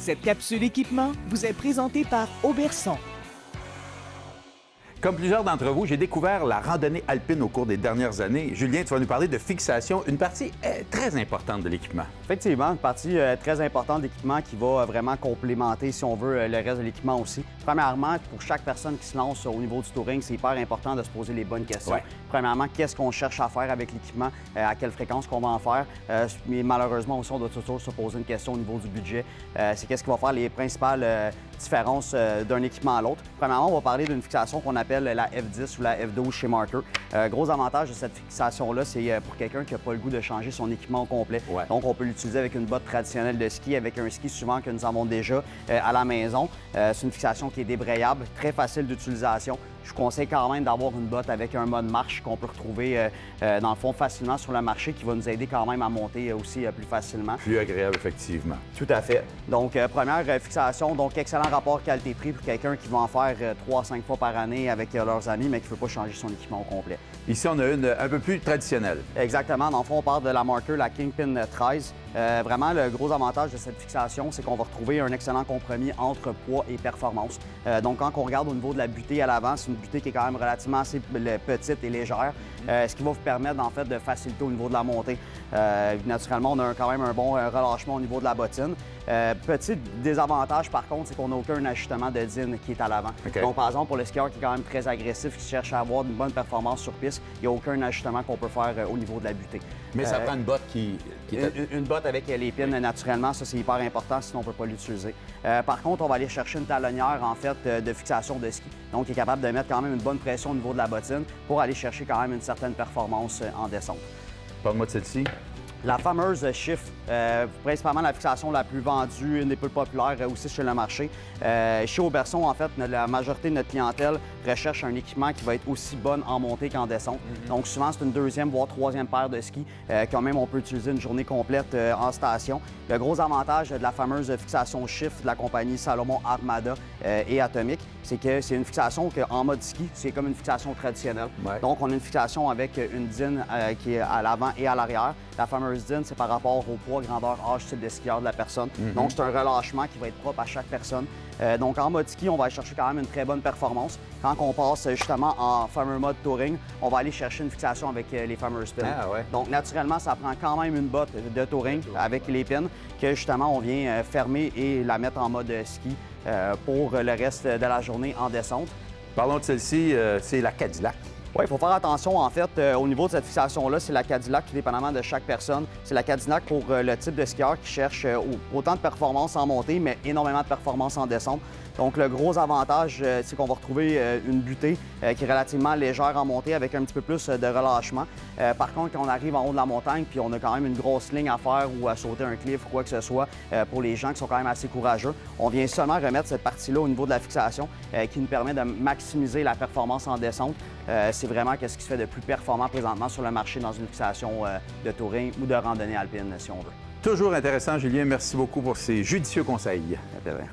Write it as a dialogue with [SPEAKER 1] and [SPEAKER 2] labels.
[SPEAKER 1] Cette capsule équipement vous est présentée par Auberson.
[SPEAKER 2] Comme plusieurs d'entre vous, j'ai découvert la randonnée alpine au cours des dernières années. Julien, tu vas nous parler de fixation, une partie très importante de l'équipement.
[SPEAKER 3] Effectivement, une partie très importante de l'équipement qui va vraiment complémenter, si on veut, le reste de l'équipement aussi. Premièrement, pour chaque personne qui se lance au niveau du touring, c'est hyper important de se poser les bonnes questions.
[SPEAKER 2] Ouais.
[SPEAKER 3] Premièrement, qu'est-ce qu'on cherche à faire avec l'équipement, à quelle fréquence qu'on va en faire. Mais malheureusement aussi, on doit toujours se poser une question au niveau du budget. C'est qu'est-ce qui va faire les principales différences d'un équipement à l'autre. Premièrement, on va parler d'une fixation qu'on appelle la F10 ou la F12 chez Marker. Gros avantage de cette fixation-là, c'est pour quelqu'un qui n'a pas le goût de changer son équipement au complet.
[SPEAKER 2] Ouais.
[SPEAKER 3] Donc, on peut l'utiliser avec une botte traditionnelle de ski, avec un ski souvent que nous avons déjà à la maison. C'est une fixation qui est débrayable, très facile d'utilisation. Je vous conseille quand même d'avoir une botte avec un mode marche qu'on peut retrouver dans le fond facilement sur le marché, qui va nous aider quand même à monter aussi plus facilement.
[SPEAKER 2] Plus agréable, effectivement.
[SPEAKER 3] Tout à fait. Donc, première fixation, donc excellent rapport qualité-prix pour quelqu'un qui va en faire 3 à 5 fois par année avec leurs amis, mais qui ne veut pas changer son équipement au complet.
[SPEAKER 2] Ici, on a une un peu plus traditionnelle.
[SPEAKER 3] Exactement. Dans le fond, on parle de la Marker, la Kingpin 13. Vraiment, le gros avantage de cette fixation, c'est qu'on va retrouver un excellent compromis entre poids et performance. Donc, quand on regarde au niveau de la butée à l'avant, c'est une butée qui est quand même relativement assez petite et légère, ce qui va vous permettre, en fait, de faciliter au niveau de la montée. Naturellement, on a quand même un bon relâchement au niveau de la bottine. Petit désavantage, par contre, c'est qu'on n'a aucun ajustement de din qui est à l'avant.
[SPEAKER 2] Okay.
[SPEAKER 3] Donc, par exemple, pour le skieur qui est quand même très agressif, qui cherche à avoir une bonne performance sur piste, il n'y a aucun ajustement qu'on peut faire au niveau de la butée.
[SPEAKER 2] Mais ça prend une botte qui est...
[SPEAKER 3] Une botte avec les pins, naturellement, ça, c'est hyper important, sinon on ne peut pas l'utiliser. Par contre, on va aller chercher une talonnière, en fait, de fixation de ski. Donc, qui est capable de mettre quand même une bonne pression au niveau de la bottine pour aller chercher quand même une certaine performance en descente.
[SPEAKER 2] Parle-moi de celle-ci.
[SPEAKER 3] La fameuse Shift, principalement la fixation la plus vendue, une des plus populaires aussi sur le marché. Chez Auberson, en fait, la majorité de notre clientèle recherche un équipement qui va être aussi bonne en montée qu'en descente. Donc souvent, c'est une deuxième, voire troisième paire de skis, quand même on peut utiliser une journée complète en station. Le gros avantage de la fameuse fixation Shift de la compagnie Salomon Armada et Atomic, c'est que c'est une fixation qu'en mode ski, c'est comme une fixation traditionnelle.
[SPEAKER 2] Ouais.
[SPEAKER 3] Donc, on a une fixation avec une din qui est à l'avant et à l'arrière. La fameuse din, c'est par rapport au poids, grandeur, âge, style de skieur de la personne. Donc, c'est un relâchement qui va être propre à chaque personne. Donc, en mode ski, on va aller chercher quand même une très bonne performance. Quand on passe justement en fameux mode touring, on va aller chercher une fixation avec les fameuses pins.
[SPEAKER 2] Ah, ouais.
[SPEAKER 3] Donc, naturellement, ça prend quand même une botte de touring avec les pins que justement, on vient fermer et la mettre en mode ski pour le reste de la journée en descente.
[SPEAKER 2] Parlons de celle-ci, c'est la Cadillac.
[SPEAKER 3] Oui, il faut faire attention, en fait, au niveau de cette fixation-là, c'est la Cadillac, tout dépendamment de chaque personne. C'est la Cadillac pour le type de skieur qui cherche autant de performance en montée, mais énormément de performance en descente. Donc, le gros avantage, c'est qu'on va retrouver une butée qui est relativement légère en montée avec un petit peu plus de relâchement. Par contre, quand on arrive en haut de la montagne, puis on a quand même une grosse ligne à faire ou à sauter un cliff ou quoi que ce soit, pour les gens qui sont quand même assez courageux, on vient seulement remettre cette partie-là au niveau de la fixation qui nous permet de maximiser la performance en descente. C'est vraiment ce qui se fait de plus performant présentement sur le marché dans une fixation de touring ou de randonnée alpine, si on veut.
[SPEAKER 2] Toujours intéressant, Julien. Merci beaucoup pour ces judicieux conseils.
[SPEAKER 3] Ça fait bien.